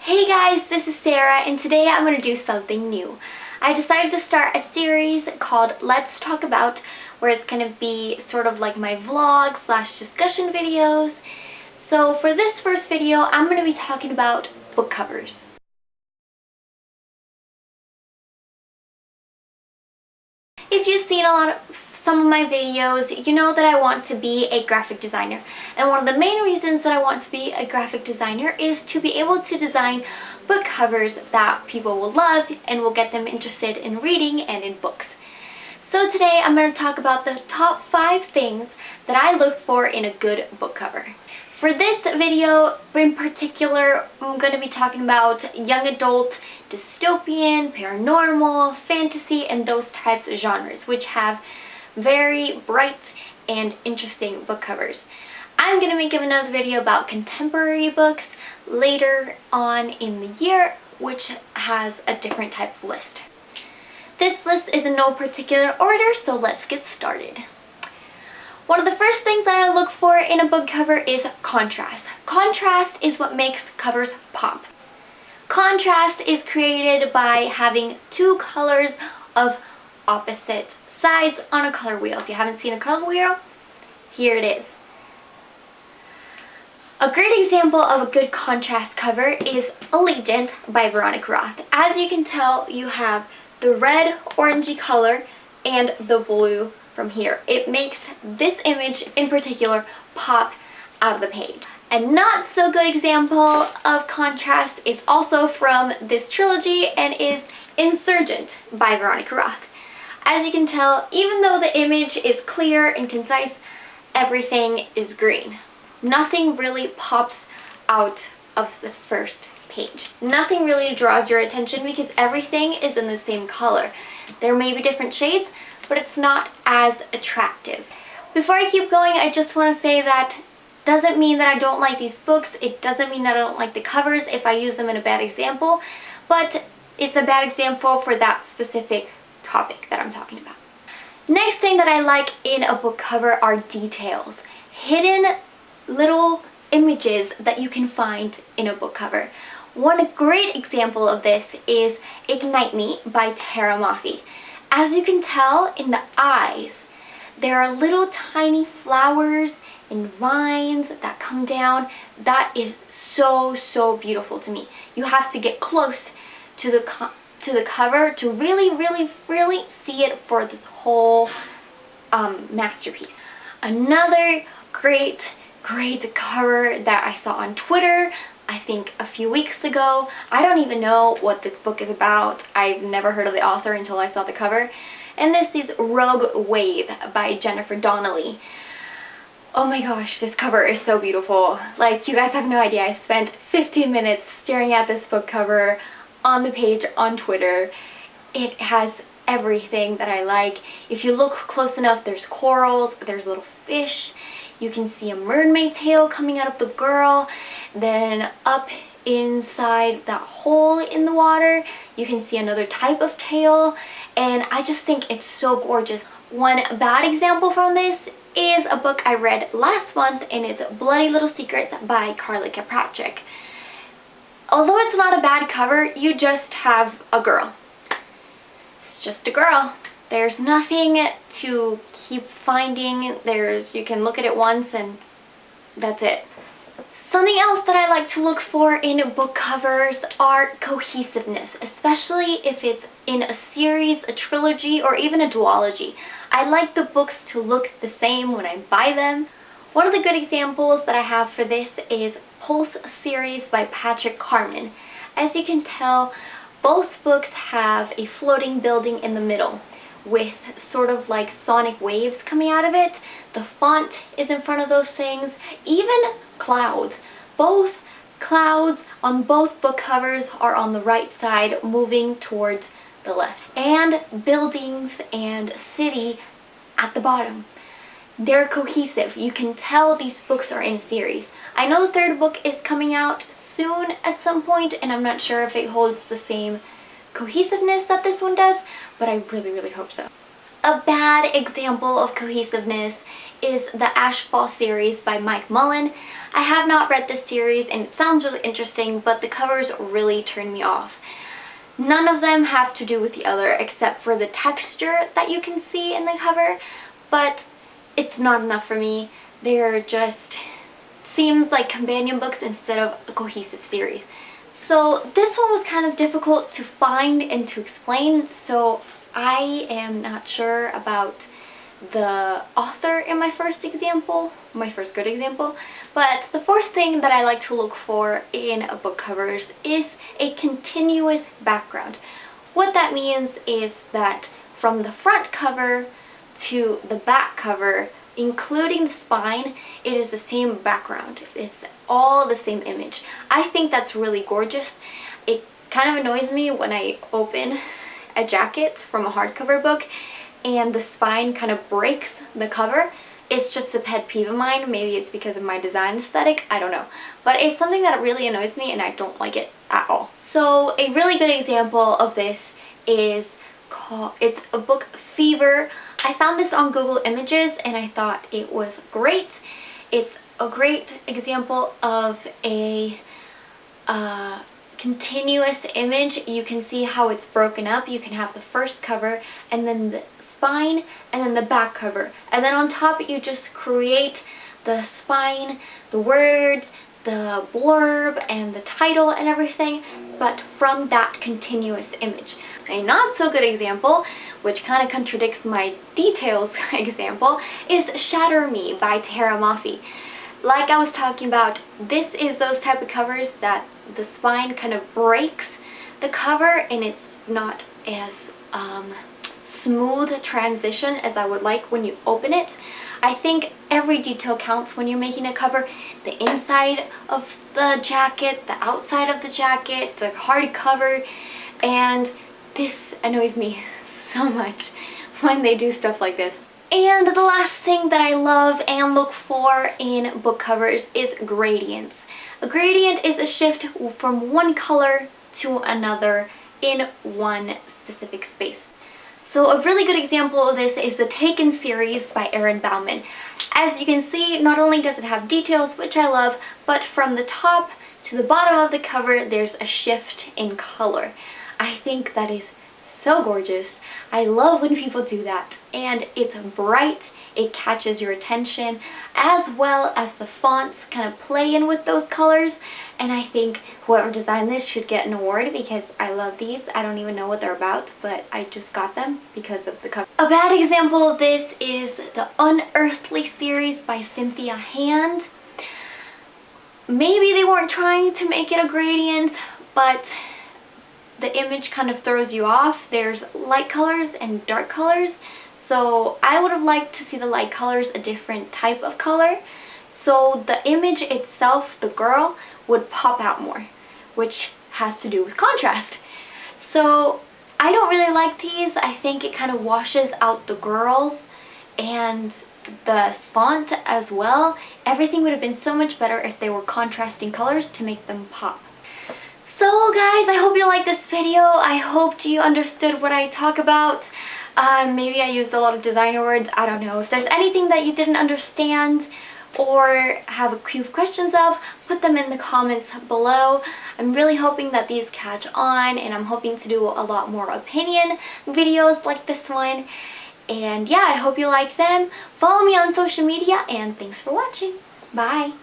Hey guys, this is Sarah, and today I'm going to do something new. I decided to start a series called Let's Talk About, where it's going to be sort of like my vlog / discussion videos. So for this first video, I'm going to be talking about book covers. If you've seen some of my videos, you know that I want to be a graphic designer. And one of the main reasons that I want to be a graphic designer is to be able to design book covers that people will love and will get them interested in reading and in books. So today I'm going to talk about the top 5 things that I look for in a good book cover. For this video in particular, I'm going to be talking about young adult, dystopian, paranormal, fantasy, and those types of genres, which have very bright and interesting book covers. I'm going to make another video about contemporary books later on in the year, which has a different type of list. This list is in no particular order, so let's get started. One of the first things that I look for in a book cover is contrast. Contrast is what makes covers pop. Contrast is created by having 2 colors of opposite sides on a color wheel. If you haven't seen a color wheel, here it is. A great example of a good contrast cover is Allegiant by Veronica Roth. As you can tell, you have the red orangey color and the blue from here. It makes this image in particular pop out of the page. A not so good example of contrast is also from this trilogy and is Insurgent by Veronica Roth. As you can tell, even though the image is clear and concise, everything is green. Nothing really pops out of the first page. Nothing really draws your attention because everything is in the same color. There may be different shades, but it's not as attractive. Before I keep going, I just want to say that doesn't mean that I don't like these books. It doesn't mean that I don't like the covers if I use them in a bad example, but it's a bad example for that specific topic that I'm talking about. Next thing that I like in a book cover are details. Hidden little images that you can find in a book cover. One great example of this is Ignite Me by Tara Moffey. As you can tell in the eyes, there are little tiny flowers and vines that come down. That is so beautiful to me. You have to get close to the cover to really see it for this whole masterpiece. Another great cover that I saw on Twitter, I think a few weeks ago. I don't even know what this book is about. I've never heard of the author until I saw the cover. And this is Rogue Wave by Jennifer Donnelly. Oh my gosh, this cover is so beautiful. Like, you guys have no idea. I spent 15 minutes staring at this book cover on the page on Twitter. It has everything that I like. If you look close enough, there's corals, there's little fish. You can see a mermaid tail coming out of the girl. Then up inside that hole in the water, you can see another type of tail. And I just think it's so gorgeous. One bad example from this is a book I read last month, and it's Bloody Little Secrets by Carly Kilpatrick. Although it's not a bad cover, you just have a girl. It's just a girl. There's nothing to keep finding. You can look at it once and that's it. Something else that I like to look for in book covers are cohesiveness, especially if it's in a series, a trilogy, or even a duology. I like the books to look the same when I buy them. One of the good examples that I have for this is Pulse series by Patrick Carman. As you can tell, both books have a floating building in the middle with sort of like sonic waves coming out of it. The font is in front of those things. Even clouds. Both clouds on both book covers are on the right side, moving towards the left. And buildings and city at the bottom. They're cohesive. You can tell these books are in series. I know the 3rd book is coming out soon at some point, and I'm not sure if it holds the same cohesiveness that this one does, but I really hope so. A bad example of cohesiveness is the Ashfall series by Mike Mullen. I have not read this series and it sounds really interesting, but the covers really turn me off. None of them have to do with the other except for the texture that you can see in the cover, but it's not enough for me. They're just seems like companion books instead of a cohesive series. So this one was kind of difficult to find and to explain, so I am not sure about the author in my first good example, but the first thing that I like to look for in book covers is a continuous background. What that means is that from the front cover to the back cover, including the spine, it is the same background. It's all the same image. I think that's really gorgeous. It kind of annoys me when I open a jacket from a hardcover book and the spine kind of breaks the cover. It's just a pet peeve of mine. Maybe it's because of my design aesthetic. I don't know. But it's something that really annoys me and I don't like it at all. So a really good example of this is it's a book, Fever. I found this on Google Images and I thought it was great. It's a great example of a continuous image. You can see how it's broken up. You can have the first cover and then the spine and then the back cover. And then on top you just create the spine, the words, the blurb, and the title and everything, but from that continuous image. A not so good example, which kind of contradicts my details example, is Shatter Me by Tara Mafi. Like I was talking about, this is those type of covers that the spine kind of breaks the cover and it's not as smooth transition as I would like when you open it. I think every detail counts when you're making a cover. The inside of the jacket, the outside of the jacket, the hardcover, and this annoys me so much when they do stuff like this. And the last thing that I love and look for in book covers is gradients. A gradient is a shift from one color to another in one specific space. So a really good example of this is the Taken series by Erin Bauman. As you can see, not only does it have details, which I love, but from the top to the bottom of the cover, there's a shift in color. I think that is so gorgeous. I love when people do that. And it's bright, it catches your attention, as well as the fonts kind of play in with those colors. And I think whoever designed this should get an award because I love these. I don't even know what they're about, but I just got them because of the cover. A bad example of this is the Unearthly series by Cynthia Hand. Maybe they weren't trying to make it a gradient, but the image kind of throws you off. There's light colors and dark colors. So I would have liked to see the light colors a different type of color. So the image itself, the girl, would pop out more, which has to do with contrast. So I don't really like these. I think it kind of washes out the girls and the font as well. Everything would have been so much better if they were contrasting colors to make them pop. So guys, I hope you liked this video. I hope you understood what I talk about. Maybe I used a lot of designer words. I don't know. If there's anything that you didn't understand or have a few questions of, put them in the comments below. I'm really hoping that these catch on, and I'm hoping to do a lot more opinion videos like this one. And yeah, I hope you like them. Follow me on social media, and thanks for watching. Bye.